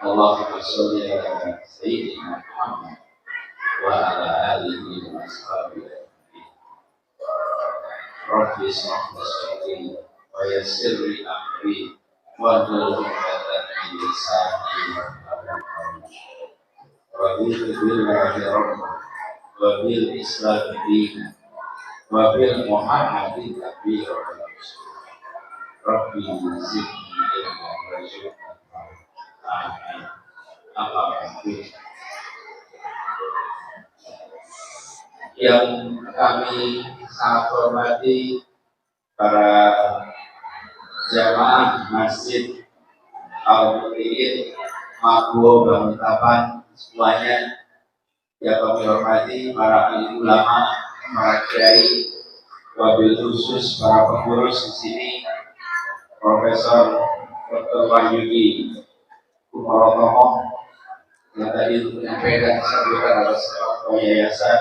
Allahumma sholli ala sayyidina Muhammad wa ala alihi wa ashabihi. Rabbi shrah li sadri wa yassir li amri wahlul 'uqdatam min lisani yafqahu qawli. Raditu billahi rabban wa bil islam dinan wa bil muhammadin nabiyyan. Rabbi zidni ilman warzuqni. Amin. Alhamdulillah. Yang kami sangat hormati para jamaah Masjid Al-Mu'min Makbo Banguntapan semuanya, yang kami hormati para ulama, para kiai, wabil khusus para pengurus di sini, Profesor Dr. Wahyudi Kumarotomo yang tadi menyampaikan sambutan atas nama yayasan,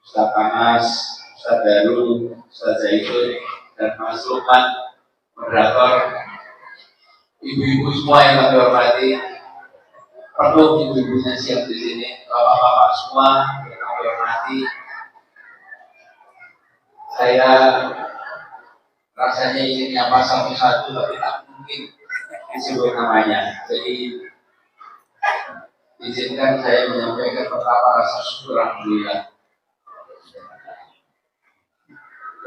Ustaz Anas, Ustaz Darul, Ustaz Zaitun, dan Mas Lukman, moderator, ibu-ibu semua yang kami hormati, perlu ibu-ibunya siap di sini, bapak-bapak semua yang kami hormati. Saya rasanya ingin nyapa satu-satu, tapi tak mungkin disebut namanya. Jadi izinkan saya menyampaikan betapa rasa syukur alhamdulillah.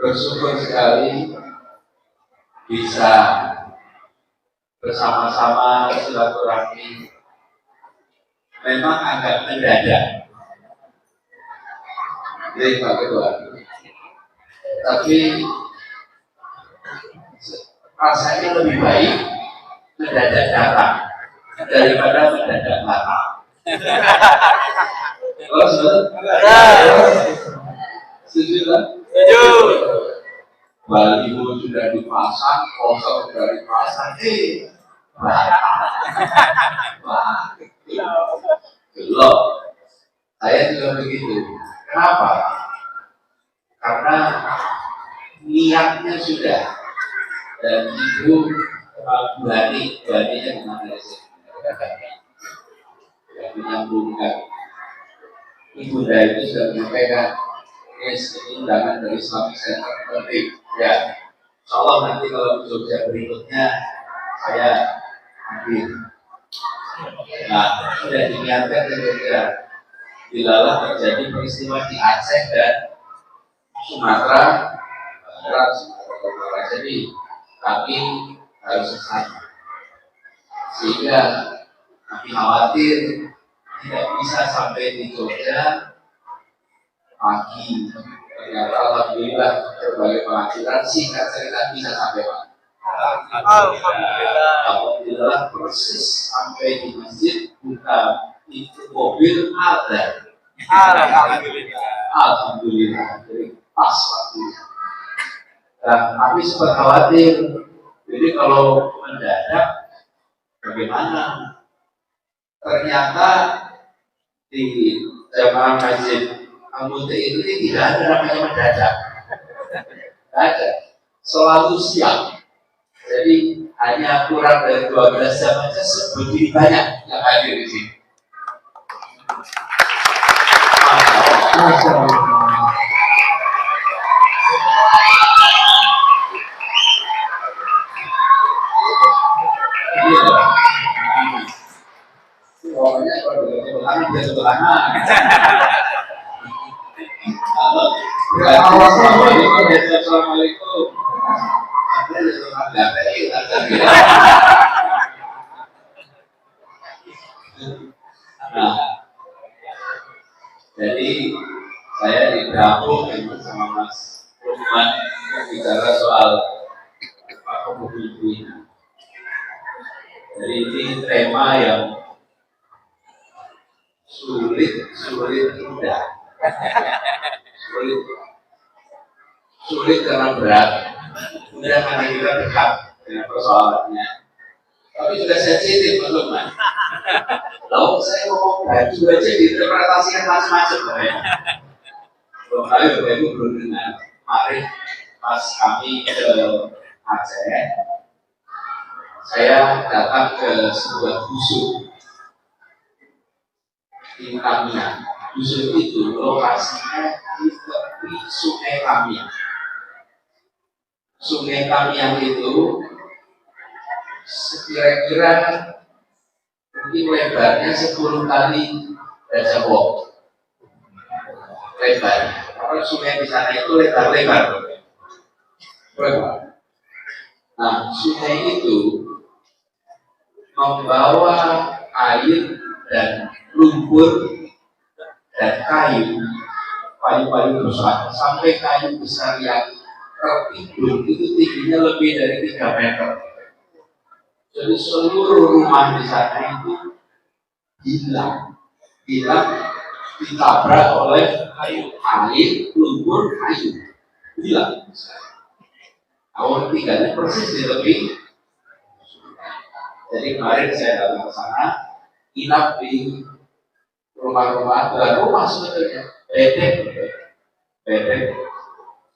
Bersyukur sekali bisa bersama-sama silaturahmi. Memang agak mendadak, dari Pak Ketua, tapi rasanya lebih baik mendadak datang daripada mendadak datang. Oh, setuju kan? Setuju. Baliho sudah dipasang, kosong sudah dipasang, belum. Saya juga begitu. Kenapa? Karena niatnya sudah, dan ibu berani-beraninya mengambil yang menyambungkan. Ibu dari itu sudah menyampaikan, ini undangan dari Islamic Center penting. Ya, insyaallah nanti kalau Jogja berikutnya saya ambil. Nah, sudah diniatkan di Jogja. Bilalah terjadi peristiwa di Aceh dan Sumatera Barat, jadi kami harus kesana. Sehingga kami khawatir tidak bisa sampai di Jogja pagi. Ternyata alhamdulillah berbagai pengajian singkat cerita bisa sampai pagi. Alhamdulillah persis sampai di masjid buka itu mobil ada. Alhamdulillah. Jadi pas waktunya. Nah, kami sempat khawatir. Jadi kalau mendadak bagaimana? Ternyata di jamaah masjid Al-Mu'min ini tidak ada namanya mendadak. Tidak ada. Selalu siap. Jadi hanya kurang dari 12 jam saja sebegitu banyak yang hadir di sini. Masya Allah. Pokoknya kalau berdoa bisa sederhana. Assalamualaikum. Nah, jadi saya digabung bersama Mas Lukman bicara soal kepemimpinan. Jadi ini tema yang sulit mudah. Sulit karena berat, mudah karena kita dekat dengan persoalannya. Tapi juga sensitif, Mas Lukman. Lalu saya ngomong baju aja diinterpretasikan macam-macam. Ayo, Ibu belum dengar. Kemarin pas kami ke Aceh, saya datang ke sebuah busuk di Kamiang. Dusun itu lokasinya di tepi Sungai Kamiang. Sungai Kamiang itu kira-kira mungkin lebarnya 10 kali Raja Wong. Lebar. Karena sungai di sana itu lebar-lebar. Nah, sungai itu membawa air dan lumpur dan kayu-kayu besar, sampai kayu besar yang tertimbun itu tingginya lebih dari 3 meter. Jadi seluruh rumah di sana itu hilang ditabrak oleh air, lumpur, kayu, hilang. Awal tinggalnya persis di tepi. Jadi kemarin saya datang ke sana, inap di rumah-rumah, bukan rumah sebetulnya, bedek.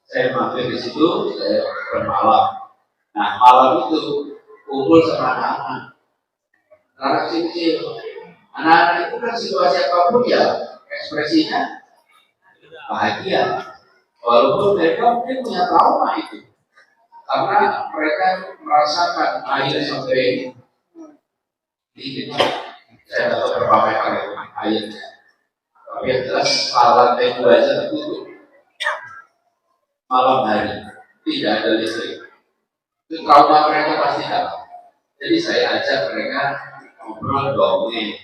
Saya mampir di situ, saya bermalam. Nah, malam itu kumpul sama anak-anak. Anak kecil. Anak-anak itu kan situasi apapun ya, ekspresinya bahagia. Walaupun mereka mungkin punya trauma itu. Karena mereka merasakan air sampai di saya tahu berapa meter airnya. Tapi yang jelas lantai 2 aja tertutup. Malam hari tidak ada listrik. Itu trauma mereka pasti dalam. Jadi saya ajak mereka ngobrol dongeng.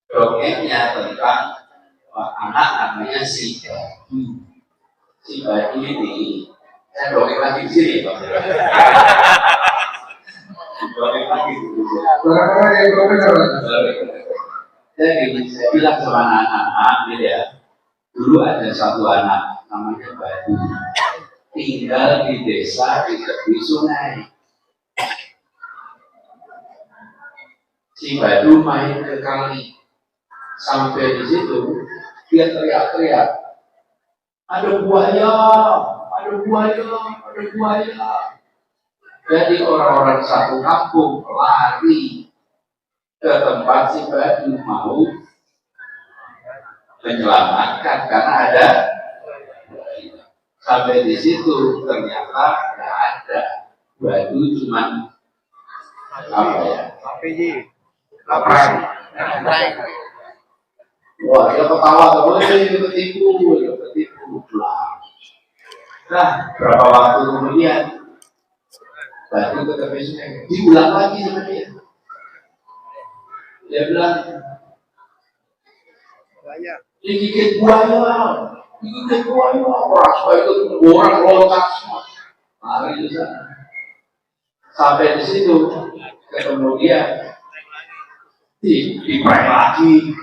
Dongengnya tentang anak namanya si Badu ini. Saya dongeng lagi di sini, Pak. Dongeng lagi di sini. Jadi saya bilang sama anak-anak gitu ya, dulu ada satu anak namanya Badu, tinggal di desa di tepi sungai. Si Badu main ke kali, sampai di situ dia teriak-teriak, ada buaya, ada buaya, ada buaya. Jadi orang-orang satu kampung lari ke tempat si Badu mau menyelamatkan karena ada. Sampai di situ ternyata nggak ada. Badu cuma apa ya? Lapar. Wah, dia ketawa terus, ketipu. Nah, berapa waktu kemudian Badu ke tepi sungai, diulang lagi sama dia. Dia bilang, digigit buaya, orang itu orang loncat semua, lari di sana. Sampai di situ ketemu dia, diprank lagi.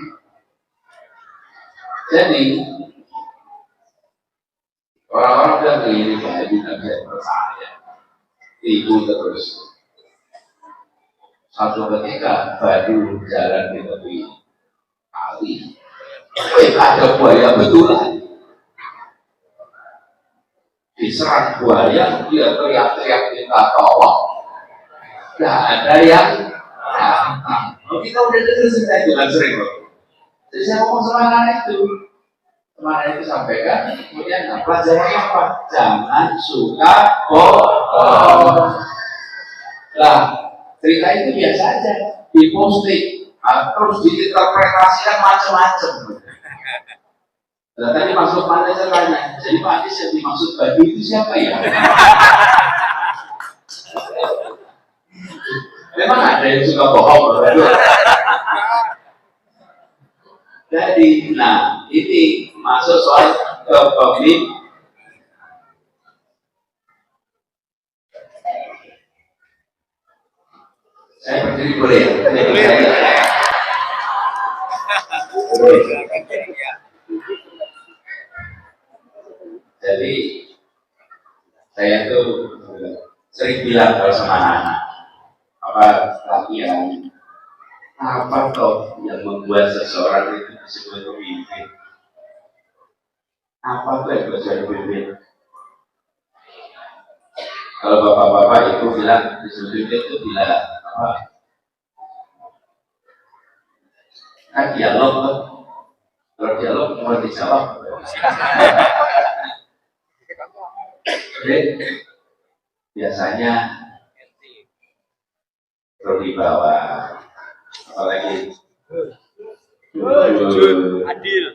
Jadi orang-orang bilang ini Badu tidak bisa percaya, tipu terus. Satu ketika Badu jalan di tepi kali, ada buaya betulan. Diserang buaya, dia teriak-teriak minta tolong. Gak ada yang datang. Kita udah dengar cerita itu kan sering loh. Jadi saya ngomong sama anak itu, sampaikan, kemudian pelajarannya apa? Jangan suka bohong. Nah, cerita itu biasa aja, diposting, terus diinterpretasikan macam-macam. Nah, tadi maksud mana saya tanya, jadi Pak Anies yang dimaksud Badu itu siapa ya? Memang ada yang suka bohong. Jadi, nah ini masuk soal kepemimpinan. Saya berdiri boleh ya? Jadi saya tuh sering bilang kalau sama anak-anak, apa latihan, apa toh yang membuat seseorang itu disebut pemimpin? Apa tuh yang disebut pemimpin? Kalau bapak-bapak itu bilang disebut pemimpin itu bila apa? kan dialog kan. Kalau dialog mau dijawab. Jadi biasanya berwibawa, apalagi adil.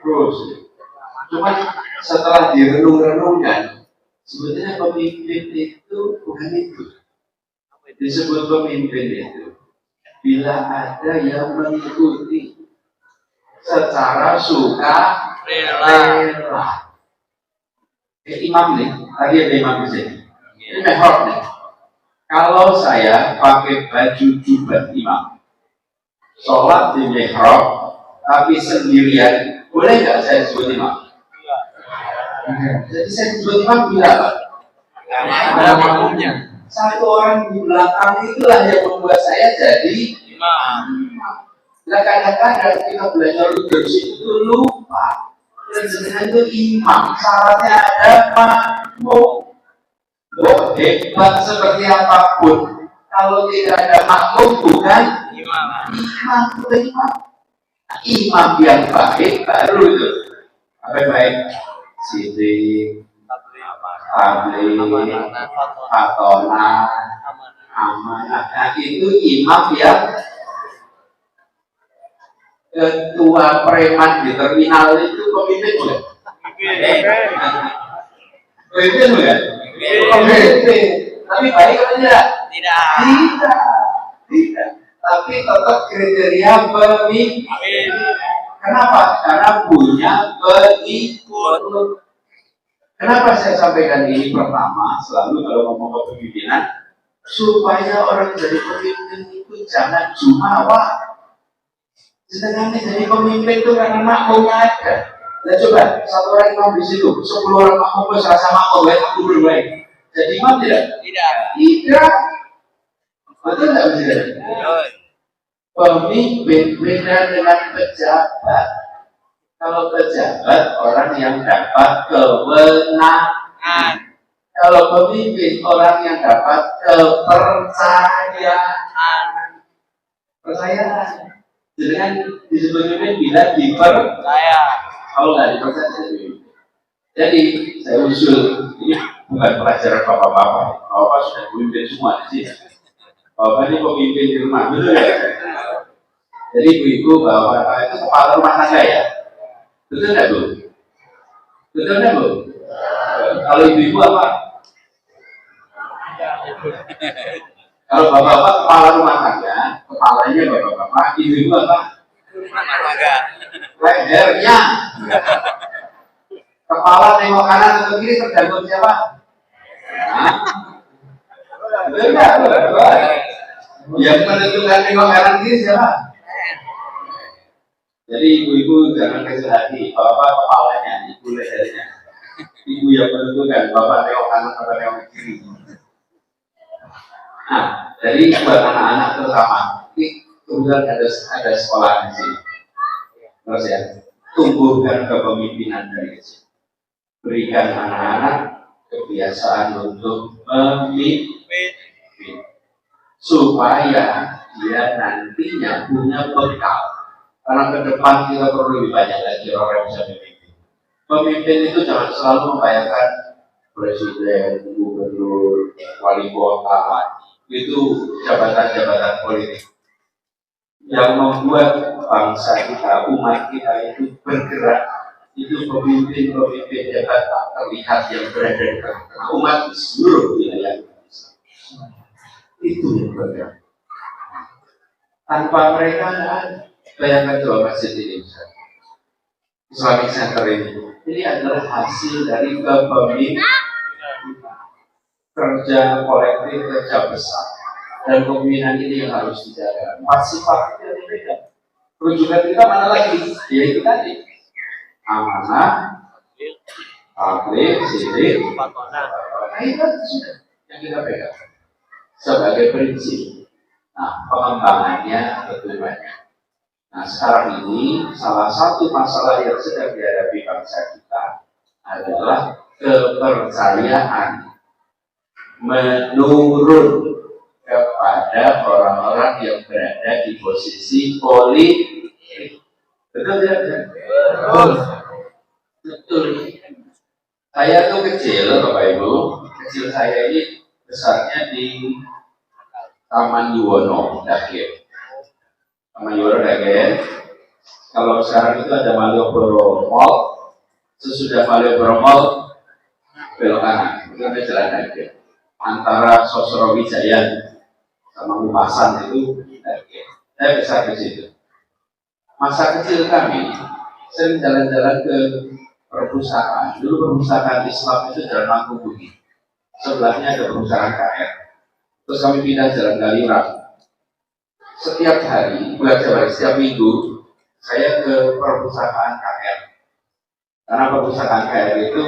Terus, cuma setelah direnung-renungkan, sebetulnya pemimpin itu bukan itu. Disebut pemimpin itu bila ada yang mengikuti secara suka rela. Imam nih, tadi ada imam di sini. Ini mihrab nih. Kalau saya pakai baju jubah imam, sholat di mihrab, tapi sendirian, boleh nggak saya disebut imam? Jadi saya disebut imam bila apa? Ada makmumnya. Satu orang di belakang itulah yang membuat saya jadi Imam. Nah kadang-kadang kita belajar leadership itu lupa. Leadership itu imam, syaratnya ada makmum. Hebat seperti apapun, kalau tidak ada makmum bukan Imam. Imam. Imam yang baik baru itu. Apa yang baik? Sidik, tabligh, fatona, amanah. Nah itu imam yang ketua preman di terminal itu pemimpin bukan? Pemimpin bukan? Pemimpin. Tapi baik atau tidak? Tidak. Tapi tetap kriteria pemimpin. Kenapa? Karena punya pengikut. Kenapa saya sampaikan ini pertama? Selalu kalau ngomong kepemimpinan, supaya orang jadi pemimpin itu jangan jumawa. Sedangkan jadi pemimpin itu karena makmumnya ada. Nah coba, satu orang imam di situ, 10 orang makmum serasa makmum, aku berbaik. Jadi imam tidak? Tidak. Betul nggak bisa? Pemimpin beda dengan pejabat. Kalau pejabat orang yang dapat kewenangan. Kalau pemimpin orang yang dapat kepercayaan. Percayaan. Dengan disebut pemimpin bila dipercaya. Kalau nggak dipercaya jadi saya usul ini bukan pelajaran bapak-bapak. Bapak sudah pemimpin semua di sini. Bapak ini pemimpin di rumah, betul ya? Jadi ibu-ibu bapak itu kepala rumah tangga ya, betul nggak bu? Betul nggak bu? Kalau ibu-ibu apa? Kalau bapak-bapak kepala rumah tangga, kepalanya bapak-bapak, ibu-ibu apa? Lehernya. Kepala nengok kanan atau kiri tergantung siapa? Benar. Yang menentukan nengok kanan kiri siapa? Jadi ibu-ibu jangan kecil hati, bapak kepalanya, ibu lehernya. Ibu yang menentukan bapak nengok kanan atau nengok kiri. Nah, jadi buat anak-anak terutama, ini kemudian ada sekolah di sini. Terus ya, tumbuhkan kepemimpinan dari kecil. Berikan anak-anak kebiasaan untuk memimpin supaya dia nantinya punya bekal. Karena ke depan kita perlu lebih banyak lagi orang yang bisa memimpin. Pemimpin itu jangan selalu membayangkan presiden, gubernur, wali kota, itu jabatan-jabatan politik yang membuat bangsa kita, umat kita itu bergerak. Itu pemimpin-pemimpin hebat tak terlihat yang berada di tengah umat di seluruh wilayah Indonesia. Itu yang bergerak. Tanpa mereka nggak ada. Bayangkan coba masjid ini, Islamic Center ini adalah hasil dari kepemimpinan, kerja kolektif, kerja besar, dan kepemimpinan ini yang harus dijaga. Empat sifat itu yang berbeda. Rujukan kita mana lagi? Yaitu tadi amanah, tabligh, sidik, fatona. Itu sudah yang kita pegang sebagai prinsip. Nah, pengembangannya tentu banyak. Nah, sekarang ini salah satu masalah yang sedang dihadapi bangsa kita adalah kepercayaan menurun kepada orang-orang yang berada di posisi politik. Betul tidak? Betul. Betul. Saya tuh kecil, Bapak Ibu. Kecil saya ini besarnya di Taman Yuwono, Dagen. Taman Yuwono, Dagen. Kalau sekarang itu ada Malioboro Mall. Sesudah Malioboro Mall, belok kanan. Itu ada jalan Dagen. Antara Sosrawijayan sama Upasan itu Dagen. Saya besar di situ. Masa kecil kami sering jalan-jalan ke perpustakaan. Dulu perpustakaan Islam itu Jalan Mangkubumi. Sebelahnya ada perpustakaan KR. Terus kami pindah Jalan Kaliurang. Setiap hari, setiap minggu, saya ke perpustakaan KR. Karena perpustakaan KR itu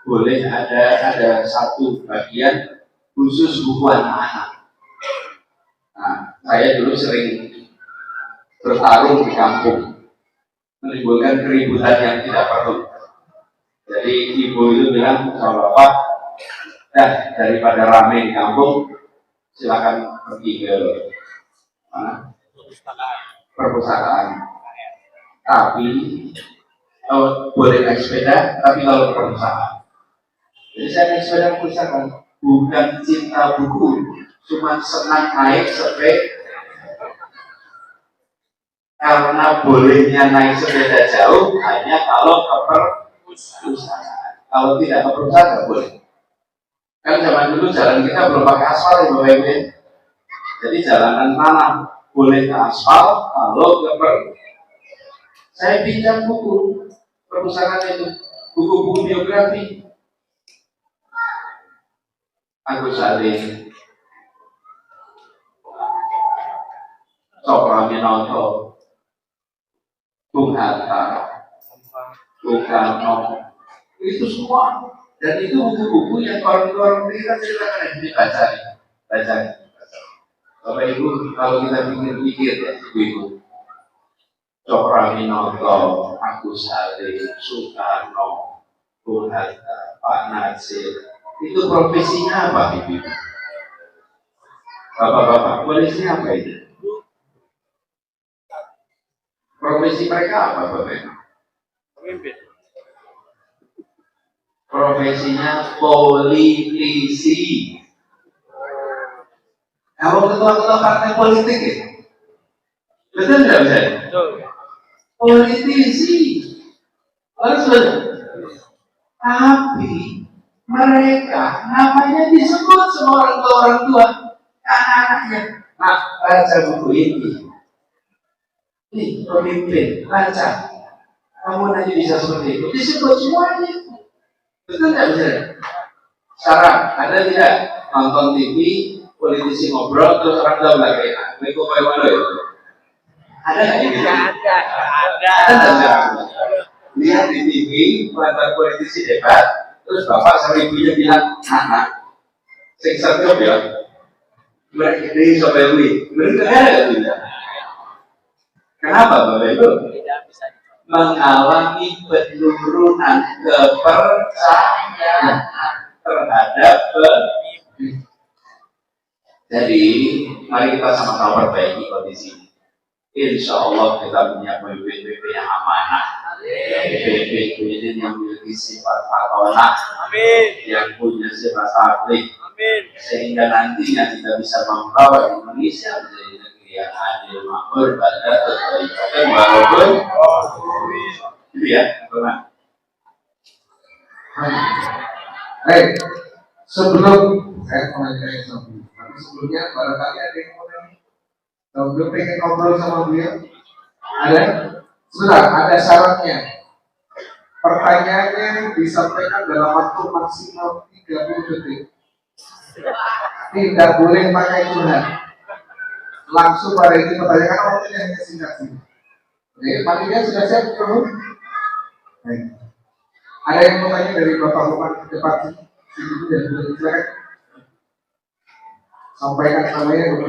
boleh ada satu bagian khusus buku anak-anak. Nah, saya dulu sering bertarung di kampung, menimbulkan keributan yang tidak perlu. Jadi ibu itu bilang sama bapak, daripada ramai di kampung, silakan pergi ke mana? Perpustakaan. Tapi boleh naik sepeda, tapi kalau ke perpustakaan. Jadi saya naik sepeda ke perpustakaan, bukan cinta buku, cuma senang naik sepeda. Karena bolehnya naik sepeda jauh hanya kalau ke perpustakaan. Kalau tidak ke perpustakaan tidak boleh. Kan zaman dulu jalan kita belum pakai aspal ya Bapak Ibu. Jadi jalanan tanah boleh ke aspal kalau ke saya pinjam buku perpustakaan itu, buku-buku biografi Agus Salim, Soekarno, Bung Hatta, Bung Karno, itu semua. Dan itu buku-buku yang orang-orang kita ceritakan dibaca. Bapak Ibu, kalau kita pikir-pikir ya, Ibu, Soekarno, Agus Salim, Soekarno, Bung Hatta, Pak Nasir, itu profesinya apa, Ibu? Bapak-bapak, profesinya apa itu? Profesi mereka apa, Bapak? Pemimpin. Profesinya politisi. Kalau ketua-ketua partai politik ya? Betul nggak bisa? Betul. Politisi. Betul. Tapi mereka namanya disebut semua orang tua anak-anaknya. Nah, baca buku ini. Nih, pemimpin, baca. Kamu nanti bisa seperti itu. Disebut semuanya. Betul nggak bisa? Sekarang ada tidak nonton TV, politisi ngobrol terus orang tua bilang kayak, "Mereka bagaimana ya?" Ada nggak ini? Ada. Ada nggak? Lihat di TV, antar politisi debat, terus bapak sama ibunya bilang, "Anak, siksa job ya." Mereka ini sampai duit. Mereka ada nggak tidak? Kenapa Bapak Ibu? Mengalami penurunan kepercayaan terhadap pemimpin. Jadi, mari kita sama-sama perbaiki kondisi ini. Insya Allah kita punya pemimpin yang amanah, pemimpin yang memiliki sifat fatonah, yang punya sifat tabligh, sehingga nantinya kita bisa membawa Indonesia menjadi negeri yang adil, makmur, bahagia, dan walaupun itu ya, teman. Baik, sebelum saya menanyakan sebelum, tapi sebelumnya barangkali ada yang mau nanya. Kalau belum pengen ngobrol sama beliau, ada? Sudah, ada syaratnya. Pertanyaannya disampaikan dalam waktu maksimal 30 detik. Tidak boleh pakai curhat. Langsung pada itu pertanyaan waktunya hanya singkat-singkat. Oke, panitia sudah siap belum? Baik. Ada yang mau tanya dari Bapak depan sini? Silakan. Sampaikan namanya.